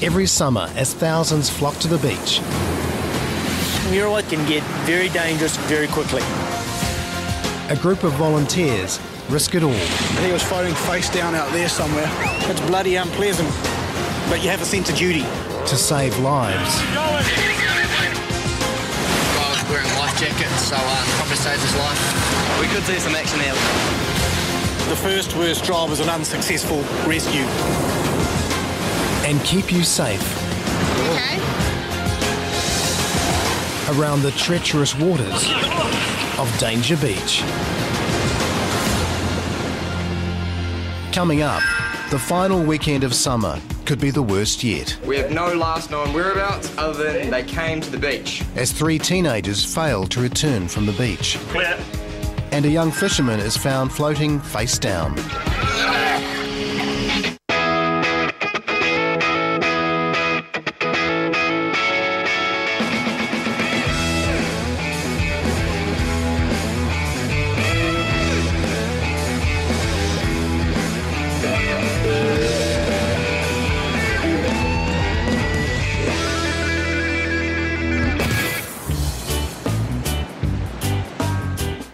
Every summer, as thousands flock to the beach, Muriwai can get very dangerous very quickly. a group of volunteers risk it all He was floating face down out there somewhere. It's bloody unpleasant, but you have a sense of duty. to save lives Guy was wearing life jackets, so probably saved his life. We could see some action there. The first worst job was an unsuccessful rescue. and keep you safe Okay. around the treacherous waters of Danger Beach. Coming up, the final weekend of summer could be the worst yet, We have no last known whereabouts other than they came to the beach. as 3 teenagers fail to return from the beach. Clear. And a young fisherman is found floating face down.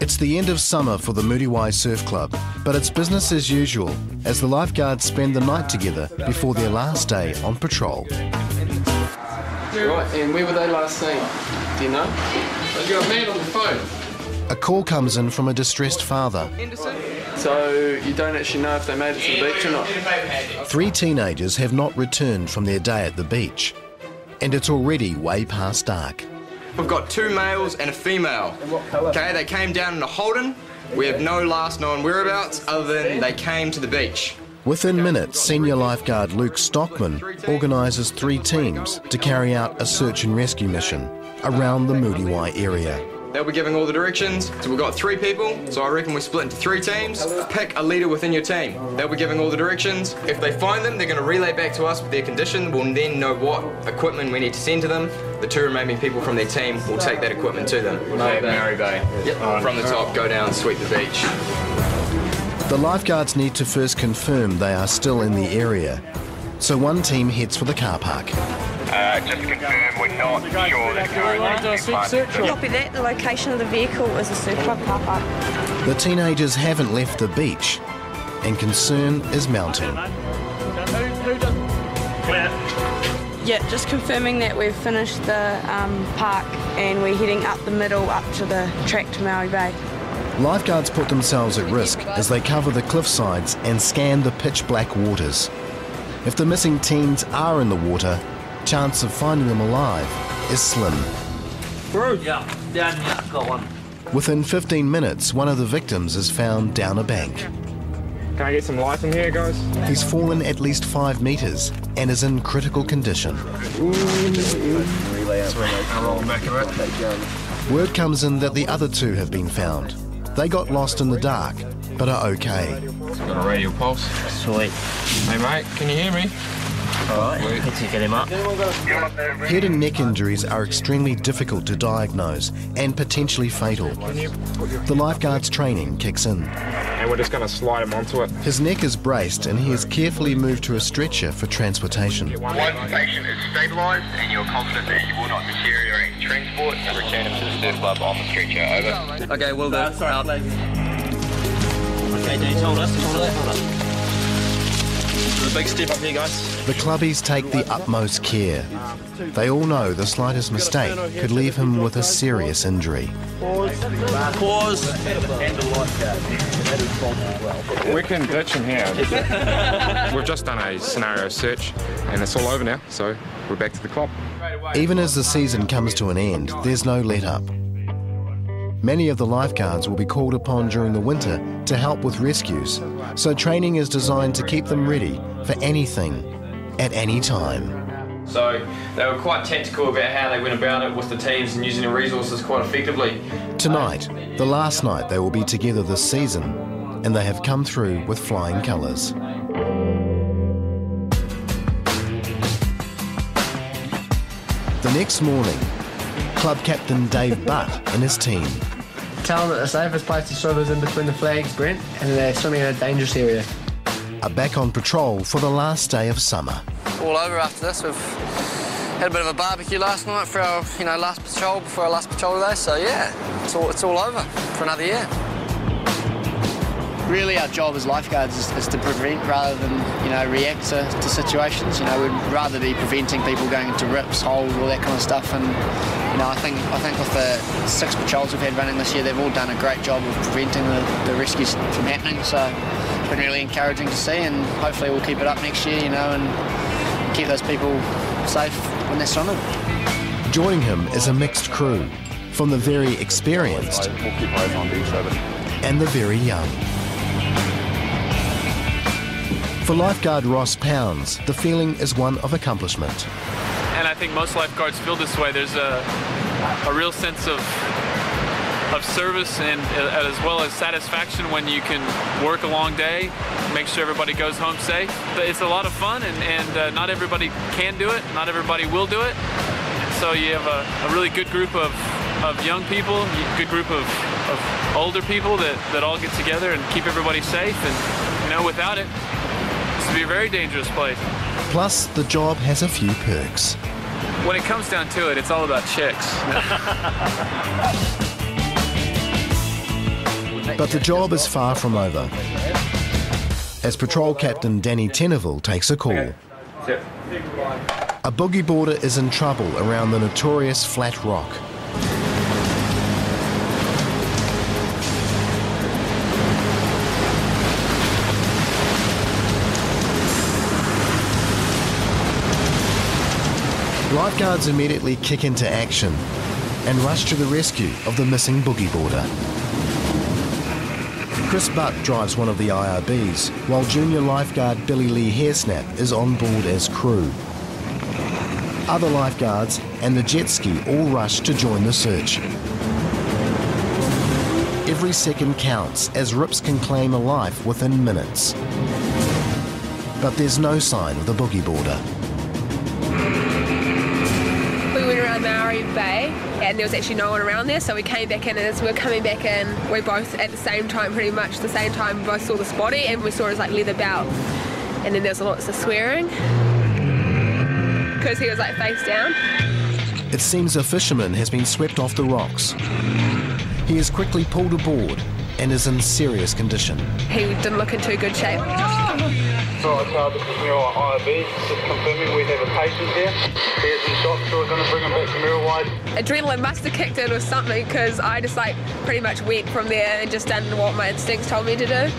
It's the end of summer for the Muriwai Surf Club, but it's business as usual as the lifeguards spend the night together before their last day on patrol. Right, and where were they last seen? Do you know? You got a man on the phone. A call comes in from a distressed father. So you don't actually know if they made it to the beach or not? 3 teenagers have not returned from their day at the beach, and it's already way past dark. We've got 2 males and a female. Okay, they came down in a Holden. We have no last known whereabouts other than they came to the beach. Within minutes, senior lifeguard Luke Stockman organises 3 teams to carry out a search and rescue mission around the Muriwai area. They'll be giving all the directions. So we've got 3 people, so I reckon we split into 3 teams. Pick a leader within your team. They'll be giving all the directions. If they find them, they're going to relay back to us with their condition. We'll then know what equipment we need to send to them. The 2 remaining people from their team will take that equipment to them. Mary Bay. Yep. From the top, go down, sweep the beach. The lifeguards need to first confirm they are still in the area, so one team heads for the car park. Just to confirm, we're not sure that currently. Copy that. The location of the vehicle is a surf club car park. The teenagers haven't left the beach, and concern is mounting. Clear. Yeah, just confirming that we've finished the park and we're heading up the middle up to the track to Muriwai Bay. Lifeguards put themselves at risk as they cover the cliff sides and scan the pitch-black waters. If the missing teens are in the water, chance of finding them alive is slim. Yeah, down here, got one. Within 15 minutes, one of the victims is found down a bank. Can I get some light in here, guys? He's fallen at least 5 metres and is in critical condition. Word comes in that the other 2 have been found. They got lost in the dark, but are okay. Got a radial pulse. Sweet. Hey, mate, can you hear me? Alright, let's get him up. Head and neck injuries are extremely difficult to diagnose and potentially fatal. The lifeguard's training kicks in. And we're just going to slide him onto it. His neck is braced and he is carefully moved to a stretcher for transportation. Once the patient is stabilised and you're confident that you will not deteriorate in transport, return him to the surf club on the stretcher. Over. Okay, will do. Okay, dudes, hold us. There's a big step up here, guys. The clubbies take the utmost care. They all know the slightest mistake could leave him with a serious injury. Pause. We can ditch him here. We've just done a scenario search and it's all over now, so we're back to the club. Even as the season comes to an end, there's no let-up. Many of the lifeguards will be called upon during the winter to help with rescues, so training is designed to keep them ready for anything, at any time. So they were quite tactical about how they went about it with the teams and using the resources quite effectively. Tonight, the last night they will be together this season, and they have come through with flying colours. The next morning, Club Captain Dave Butt and his team. Tell them that the safest place to swim is in between the flags, Brent, and they're swimming in a dangerous area. Are back on patrol for the last day of summer. all over after this. We've had a bit of a barbecue last night for our, last patrol, before our last patrol today. So yeah, it's all over for another year. Really, our job as lifeguards is to prevent rather than, react to situations. We'd rather be preventing people going into rips, holes, all that kind of stuff. And I think with the 6 patrols we've had running this year, they've all done a great job of preventing the rescues from happening. So it's been really encouraging to see, and hopefully we'll keep it up next year, and keep those people safe when they're swimming. Joining him is a mixed crew, from the very experienced and the very young. For lifeguard Ross Pounds, the feeling is one of accomplishment. And I think most lifeguards feel this way. There's a real sense of service and as well as satisfaction when you can work a long day, make sure everybody goes home safe. It's a lot of fun, and not everybody can do it, not everybody will do it. So you have a really good group of young people, a good group of older people that all get together and keep everybody safe. And without it, this would be a very dangerous place. Plus, the job has a few perks. When it comes down to it, it's all about chicks. But the job is far from over, as Patrol Captain Danny Teneville takes a call. A boogie boarder is in trouble around the notorious Flat Rock. Lifeguards immediately kick into action and rush to the rescue of the missing boogie boarder. Chris Butt drives one of the IRBs, while junior lifeguard Billy Lee Hairsnap is on board as crew. Other lifeguards and the jet ski all rush to join the search. Every second counts, as rips can claim a life within minutes. But there's no sign of the boogie boarder. We went around Maori Bay and there was actually no one around there, so we came back in, and as we were coming back in, we both at the same time, pretty much the same time, both saw this body, and we saw his leather belt, and then there was lots of swearing because he was face down. It seems a fisherman has been swept off the rocks. He is quickly pulled aboard and is in serious condition. He didn't look in too good shape. This is Muriwai IRB, just confirming we have a patient here. He has been shot, so we're going to bring him back to Muriwai. Adrenaline must have kicked in or something, because I just pretty much went from there and just done what my instincts told me to do.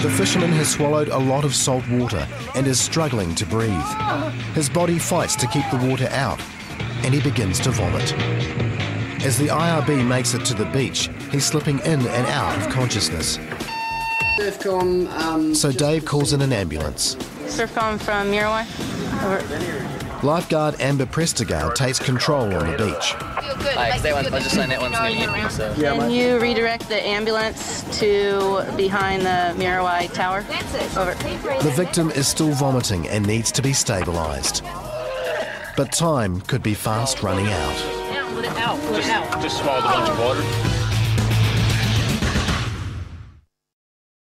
The fisherman has swallowed a lot of salt water and is struggling to breathe. His body fights to keep the water out, and he begins to vomit. As the IRB makes it to the beach, he's slipping in and out of consciousness. So Dave calls in an ambulance. Surfcom from Muriwai. Over. Lifeguard Amber Prestegard takes control on the beach. I was just saying that one's going to hit me, so... Can you redirect the ambulance to behind the Muriwai Tower? Over. The victim is still vomiting and needs to be stabilised. But time could be fast running out. Just swallowed a bunch of water.